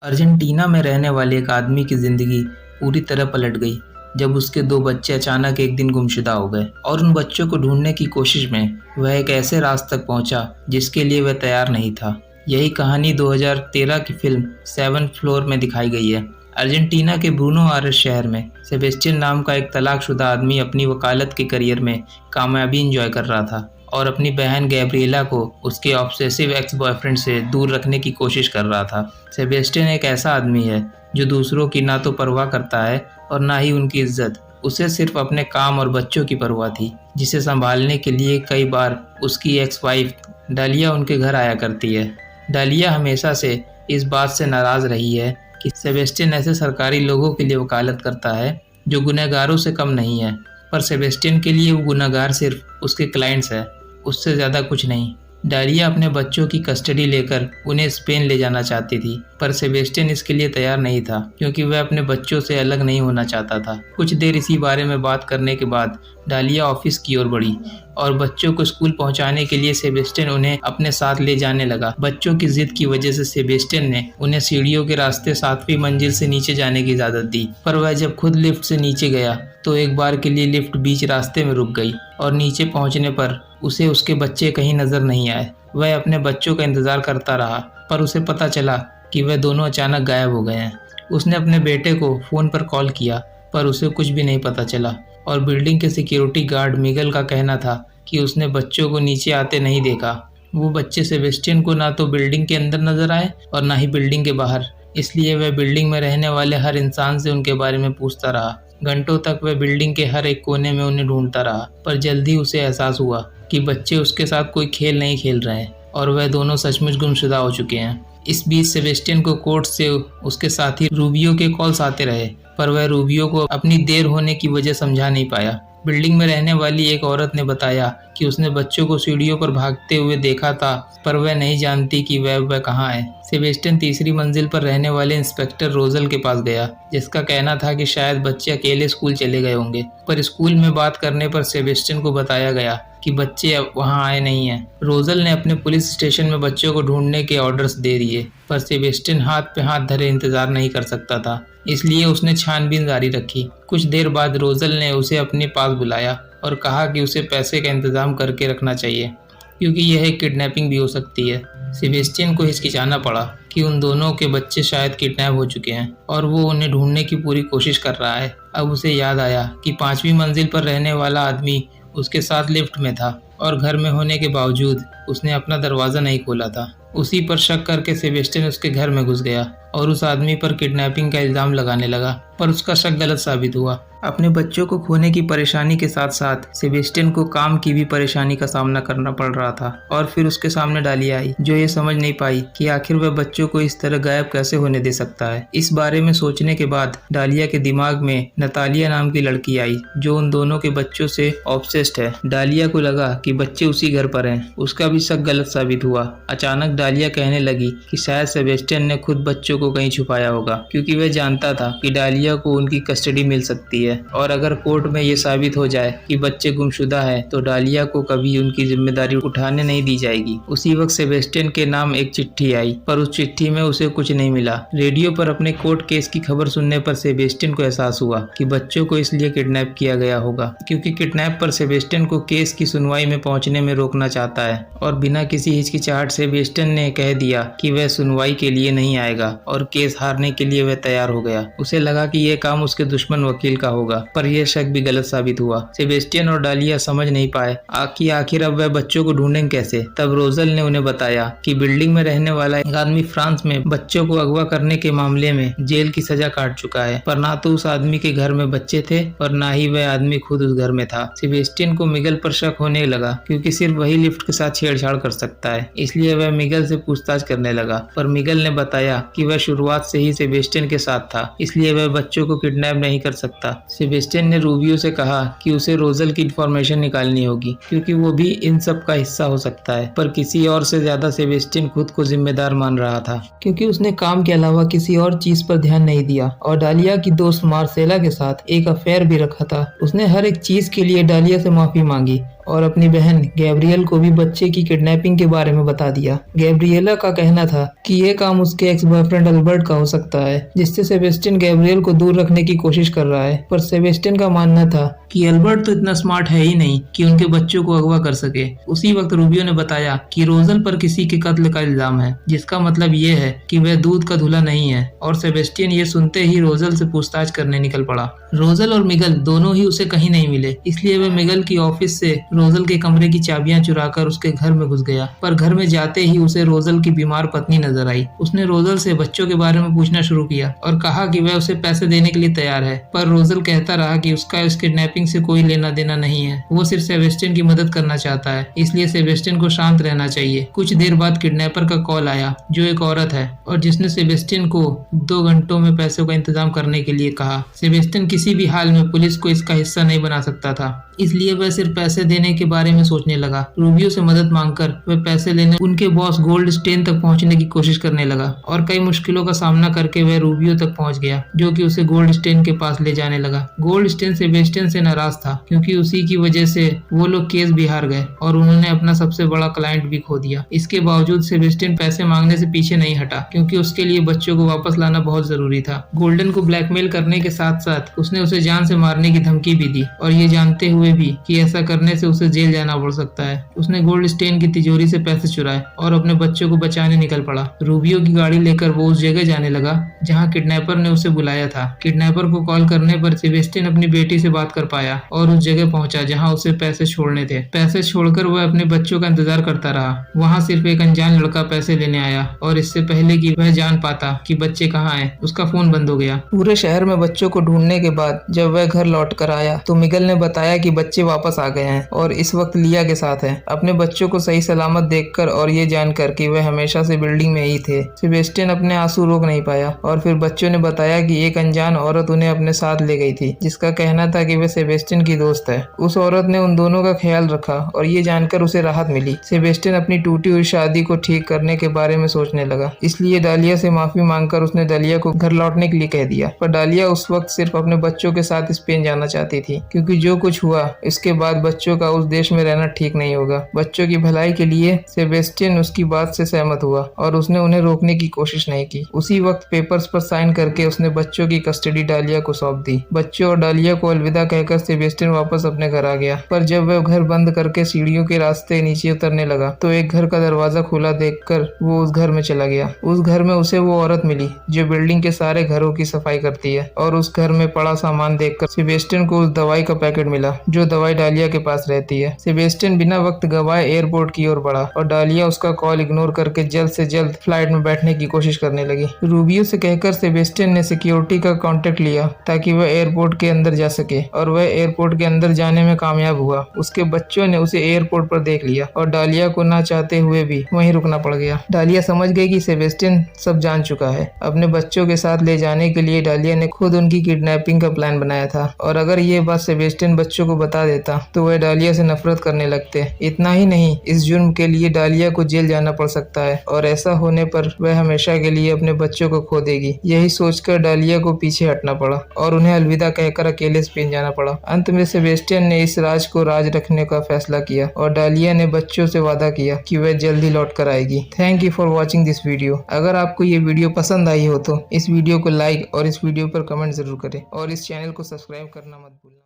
Argentina में रहने वाले एक आदमी की जिंदगी पूरी तरह पलट गई जब उसके दो बच्चे अचानक एक दिन गुमशुदा हो गए और उन बच्चों को ढूंढने की कोशिश में वह एक ऐसे राज तक पहुंचा जिसके लिए वह तैयार नहीं था। यही कहानी 2013 की फिल्म सेवन फ्लोर में दिखाई गई है। अर्जेंटीना के ब्रूनो आयरेस शहर में सेबेस्टियन नाम का एक तलाकशुदा आदमी अपनी वकालत के करियर में कामयाबी एंजॉय कर रहा था और अपनी बहन गैब्रिएला को उसके ऑब्सेसिव एक्स बॉयफ्रेंड से दूर रखने की कोशिश कर रहा था। सेबेस्टियन एक ऐसा आदमी है जो दूसरों की ना तो परवाह करता है और ना ही उनकी इज्जत। उसे सिर्फ अपने काम और बच्चों की परवाह थी, जिसे संभालने के लिए कई बार उसकी एक्स वाइफ डालिया उनके घर आया करती है। डालिया हमेशा से इस बात से नाराज़ रही है कि सेबेस्टियन ऐसे सरकारी लोगों के लिए वकालत करता है जो गुनहगारों से कम नहीं है, पर सेबेस्टियन के लिए वो गुनहगार सिर्फ उसके क्लाइंट्स है, उससे ज़्यादा कुछ नहीं। डालिया अपने बच्चों की कस्टडी लेकर उन्हें स्पेन ले जाना चाहती थी, पर सेबेस्टियन इसके लिए तैयार नहीं था क्योंकि वह अपने बच्चों से अलग नहीं होना चाहता था। कुछ देर इसी बारे में बात करने के बाद डालिया ऑफिस की ओर बढ़ी और बच्चों को स्कूल पहुंचाने के लिए सेबेस्टियन उन्हें अपने साथ ले जाने लगा। बच्चों की जिद की वजह से सेबेस्टियन ने उन्हें सीढ़ियों के रास्ते 7वीं मंजिल से नीचे जाने की इजाज़त दी, पर वह जब खुद लिफ्ट से नीचे गया तो एक बार के लिए लिफ्ट बीच रास्ते में रुक गई और नीचे पहुंचने पर उसे उसके बच्चे कहीं नजर नहीं आए। वह अपने बच्चों का इंतजार करता रहा, पर उसे पता चला कि वह दोनों अचानक गायब हो गए हैं। उसने अपने बेटे को फ़ोन पर कॉल किया, पर उसे कुछ भी नहीं पता चला और बिल्डिंग के सिक्योरिटी गार्ड मिगल का कहना था कि उसने बच्चों को नीचे आते नहीं देखा। वो बच्चे सेबेस्टियन को ना तो बिल्डिंग के अंदर नजर आए और ना ही बिल्डिंग के बाहर, इसलिए वह बिल्डिंग में रहने वाले हर इंसान से उनके बारे में पूछता रहा। घंटों तक वह बिल्डिंग के हर एक कोने में उन्हें ढूंढता रहा, पर जल्दी उसे एहसास हुआ कि बच्चे उसके साथ कोई खेल नहीं खेल रहे हैं और वह दोनों सचमुच गुमशुदा हो चुके हैं। इस बीच सेबेस्टियन को कोर्ट से उसके साथी रूबियो के कॉल्स आते रहे, पर वह रूबियो को अपनी देर होने की वजह समझा नहीं पाया। बिल्डिंग में रहने वाली एक औरत ने बताया कि उसने बच्चों को सीढ़ियों पर भागते हुए देखा था, पर वह नहीं जानती कि वह कहाँ है। सेबेस्टियन तीसरी मंजिल पर रहने वाले इंस्पेक्टर रोजल के पास गया, जिसका कहना था कि शायद बच्चे अकेले स्कूल चले गए होंगे, पर स्कूल में बात करने पर सेबेस्टियन को बताया गया कि बच्चे अब वहां आए नहीं हैं। रोजल ने अपने पुलिस स्टेशन में बच्चों को ढूंढने के ऑर्डर्स दे दिए, पर सेबेस्टियन हाथ पे हाथ धरे इंतजार नहीं कर सकता था, इसलिए उसने छानबीन जारी रखी। कुछ देर बाद रोजल ने उसे अपने पास बुलाया और कहा कि उसे पैसे का इंतजाम करके रखना चाहिए क्योंकि यह एक किडनैपिंग भी हो सकती है। सेबेस्टियन को हिचकिचाना पड़ा कि उन दोनों के बच्चे शायद किडनैप हो चुके हैं और वो उन्हें ढूंढने की पूरी कोशिश कर रहा है। अब उसे याद आया कि 5वीं मंजिल पर रहने वाला आदमी उसके साथ लिफ्ट में था और घर में होने के बावजूद उसने अपना दरवाज़ा नहीं खोला था। उसी पर शक करके सेबेस्टियन उसके घर में घुस गया और उस आदमी पर किडनैपिंग का इल्ज़ाम लगाने लगा, पर उसका शक गलत साबित हुआ। अपने बच्चों को खोने की परेशानी के साथ साथ सेबेस्टियन को काम की भी परेशानी का सामना करना पड़ रहा था और फिर उसके सामने डालिया आई, जो ये समझ नहीं पाई कि आखिर वह बच्चों को इस तरह गायब कैसे होने दे सकता है। इस बारे में सोचने के बाद डालिया के दिमाग में नतालिया नाम की लड़की आई, जो उन दोनों के बच्चों से ऑब्सेस्ड है। डालिया को लगा कि बच्चे उसी घर पर हैं। उसका भी शक गलत साबित हुआ। अचानक डालिया कहने लगी कि शायद सेबेस्टियन ने खुद बच्चों को कहीं छुपाया होगा, क्योंकि वह जानता था कि डालिया को उनकी कस्टडी मिल सकती है और अगर कोर्ट में ये साबित हो जाए कि बच्चे गुमशुदा है तो डालिया को कभी उनकी जिम्मेदारी उठाने नहीं दी जाएगी। उसी वक्त सेबेस्टियन के नाम एक चिट्ठी आई, पर उस चिट्ठी में उसे कुछ नहीं मिला। रेडियो पर अपने कोर्ट केस की खबर सुनने पर सेबेस्टियन को एहसास हुआ कि बच्चों को इसलिए किडनैप किया गया होगा क्योंकि किडनैप पर सेबेस्टियन को केस की सुनवाई में पहुंचने में रोकना चाहता है और बिना किसी हिचकिचाहट सेबेस्टियन ने कह दिया कि वह सुनवाई के लिए नहीं आएगा और केस हारने के लिए वह तैयार हो गया। उसे लगा कि यह काम उसके दुश्मन वकील का होगा, पर यह शक भी गलत साबित हुआ। सेबेस्टियन और डालिया समझ नहीं पाए कि आखिर अब वह बच्चों को ढूंढेंगे कैसे। तब रोजल ने उन्हें बताया कि बिल्डिंग में रहने वाला एक आदमी फ्रांस में बच्चों को अगवा करने के मामले में जेल की सजा काट चुका है, पर ना तो उस आदमी के घर में बच्चे थे और ना ही वह आदमी खुद उस घर में था। सेबेस्टियन को मिगल पर शक होने लगा क्योंकि सिर्फ वही लिफ्ट के साथ छेड़छाड़ कर सकता है, इसलिए वह मिगल से पूछताछ करने लगा, पर मिगल ने बताया कि वह शुरुआत से ही सेबेस्टियन के साथ था, इसलिए वह बच्चों को किडनैप नहीं कर सकता। सेबेस्टियन ने रूबियो से कहा कि उसे रोजल की इंफॉर्मेशन निकालनी होगी क्योंकि वो भी इन सब का हिस्सा हो सकता है, पर किसी और से ज्यादा सेबेस्टियन खुद को जिम्मेदार मान रहा था क्योंकि उसने काम के अलावा किसी और चीज पर ध्यान नहीं दिया और डालिया की दोस्त मार्सेला के साथ एक अफेयर भी रखा था। उसने हर एक चीज के लिए डालिया से माफी मांगी और अपनी बहन गैब्रियल को भी बच्चे की किडनैपिंग के बारे में बता दिया। गैब्रिएला का कहना था कि ये काम उसके एक्स बॉयफ्रेंड अल्बर्ट का हो सकता है, जिससे सेबेस्टियन गैब्रियल को दूर रखने की कोशिश कर रहा है। पर सेबेस्टियन का मानना था कि अल्बर्ट तो इतना स्मार्ट है ही नहीं कि उनके बच्चों को अगवा कर सके। उसी वक्त रूबियो ने बताया कि रोजल पर किसी के कत्ल का इल्जाम है, जिसका मतलब ये है कि वह दूध का धुला नहीं है। और सेबेस्टियन ये सुनते ही रोजल से पूछताछ करने निकल पड़ा। रोजल और मिगल दोनों ही उसे कहीं नहीं मिले, इसलिए वह मिगल की ऑफिस से रोजल के कमरे की चाबियां चुराकर उसके घर में घुस गया। पर घर में जाते ही उसे रोजल की बीमार पत्नी नजर आई। उसने रोजल से बच्चों के बारे में पूछना शुरू किया और कहा कि वह उसे पैसे देने के लिए तैयार है। पर रोजल कहता रहा कि उसका इस किडनैपिंग से कोई लेना देना नहीं है, वो सिर्फ सेबेस्टियन की मदद करना चाहता है, इसलिए सेबेस्टियन को शांत रहना चाहिए। कुछ देर बाद किडनैपर का कॉल आया, जो एक औरत है, और जिसने सेबेस्टियन को 2 घंटों में पैसों का इंतजाम करने के लिए कहा। सेबेस्टियन किसी भी हाल में पुलिस को इसका हिस्सा नहीं बना सकता था, इसलिए वह सिर्फ पैसे देने के बारे में सोचने लगा। रूबियो से मदद मांगकर वह पैसे लेने उनके बॉस गोल्ड स्टेन तक पहुंचने की कोशिश करने लगा और कई मुश्किलों का सामना करके वह रूबियो तक पहुंच गया, जो कि उसे गोल्ड स्टेन के पास ले जाने लगा। गोल्ड स्टेन सेबेस्टियन से नाराज था, क्योंकि उसी की वजह से वो लोग केस भी हार गए और उन्होंने अपना सबसे बड़ा क्लाइंट भी खो दिया। इसके बावजूद सेबेस्टियन पैसे मांगने से पीछे नहीं हटा, क्योंकि उसके लिए बच्चों को वापस लाना बहुत जरूरी था। गोल्डन को ब्लैकमेल करने के साथ साथ उसने उसे जान से मारने की धमकी भी दी, और ये जानते हुए भी कि ऐसा करने से उसे जेल जाना पड़ सकता है। उसने गोल्ड स्टेन की तिजोरी से पैसे चुराए और अपने बच्चों को बचाने निकल पड़ा। रूबियो की गाड़ी लेकर वो उस जगह जाने लगा जहाँ किडनैपर ने उसे बुलाया था। किडनैपर को कॉल करने पर सेबेस्टियन अपनी बेटी से बात कर पाया और उस जगह पहुंचा जहाँ उसे पैसे छोड़ने थे। पैसे छोड़कर वह अपने बच्चों का इंतजार करता रहा। वहाँ सिर्फ एक अनजान लड़का पैसे लेने आया, और इससे पहले कि वह जान पाता कि बच्चे कहाँ हैं, उसका फोन बंद हो गया। पूरे शहर में बच्चों को ढूंढने के बाद जब वह घर लौट कर आया तो मिगल ने बताया कि बच्चे वापस आ गए हैं और इस वक्त लिया के साथ हैं। अपने बच्चों को सही सलामत देखकर और ये जानकर कि वह हमेशा से बिल्डिंग में ही थे, सेबेस्टियन अपने आंसू रोक नहीं पाया। और फिर बच्चों ने बताया कि एक अनजान औरत उन्हें अपने साथ ले गई थी, जिसका कहना था कि वह सेबेस्टियन की दोस्त है। उस औरत ने उन दोनों का ख्याल रखा और ये जानकर उसे राहत मिली। सेबेस्टियन अपनी टूटी हुई शादी को ठीक करने के बारे में सोचने लगा, इसलिए डालिया से माफी मांगकर उसने डालिया को घर लौटने के लिए कह दिया। पर डालिया उस वक्त सिर्फ अपने बच्चों के साथ स्पेन जाना चाहती थी, क्योंकि जो कुछ हुआ इसके बाद बच्चों का उस देश में रहना ठीक नहीं होगा। बच्चों की भलाई के लिए सेबेस्टियन उसकी बात से सहमत हुआ और उसने उन्हें रोकने की कोशिश नहीं की। उसी वक्त पेपर्स पर साइन करके उसने बच्चों की कस्टडी डालिया को सौंप दी। बच्चों और डालिया को अलविदा कहकर सेबेस्टियन वापस अपने घर आ गया। पर जब वह घर बंद करके सीढ़ियों के रास्ते नीचे उतरने लगा तो एक घर का दरवाजा खुला देखकर वो उस घर में चला गया। उस घर में उसे वो औरत मिली जो बिल्डिंग के सारे घरों की सफाई करती है, और उस घर में पड़ा सामान देखकर सेबेस्टियन को उस दवाई का पैकेट मिला जो दवाई डालिया के पास रहती है। सेबेस्टियन बिना वक्त गवाए एयरपोर्ट की ओर बढ़ा और डालिया उसका कॉल इग्नोर करके जल्द से जल्द फ्लाइट में बैठने की कोशिश करने लगी। रूबियो से कहकर सेबेस्टियन ने सिक्योरिटी का कांटेक्ट लिया ताकि वह एयरपोर्ट के अंदर जा सके, और वह एयरपोर्ट के अंदर जाने में कामयाब हुआ। उसके बच्चों ने उसे एयरपोर्ट पर देख लिया और डालिया को ना चाहते हुए भी वहीं रुकना पड़ गया। डालिया समझ गई कि सेबेस्टियन सब जान चुका है। अपने बच्चों के साथ ले जाने के लिए डालिया ने खुद उनकी किडनैपिंग का प्लान बनाया था, और अगर ये बात सेबेस्टियन बच्चों को बता देता तो वह डालिया से नफरत करने लगते। इतना ही नहीं, इस जुर्म के लिए डालिया को जेल जाना पड़ सकता है, और ऐसा होने पर वह हमेशा के लिए अपने बच्चों को खो देगी। यही सोचकर डालिया को पीछे हटना पड़ा और उन्हें अलविदा कहकर अकेले स्पेन जाना पड़ा। अंत में सेबेस्टियन ने इस राज को राज रखने का फैसला किया और डालिया ने बच्चों से वादा किया कि वह जल्दी लौट कर आएगी। Thank you for watching this video. अगर आपको ये वीडियो पसंद आई हो तो इस वीडियो को लाइक और इस वीडियो पर कमेंट जरूर करें, और इस चैनल को सब्सक्राइब करना मत भूलना।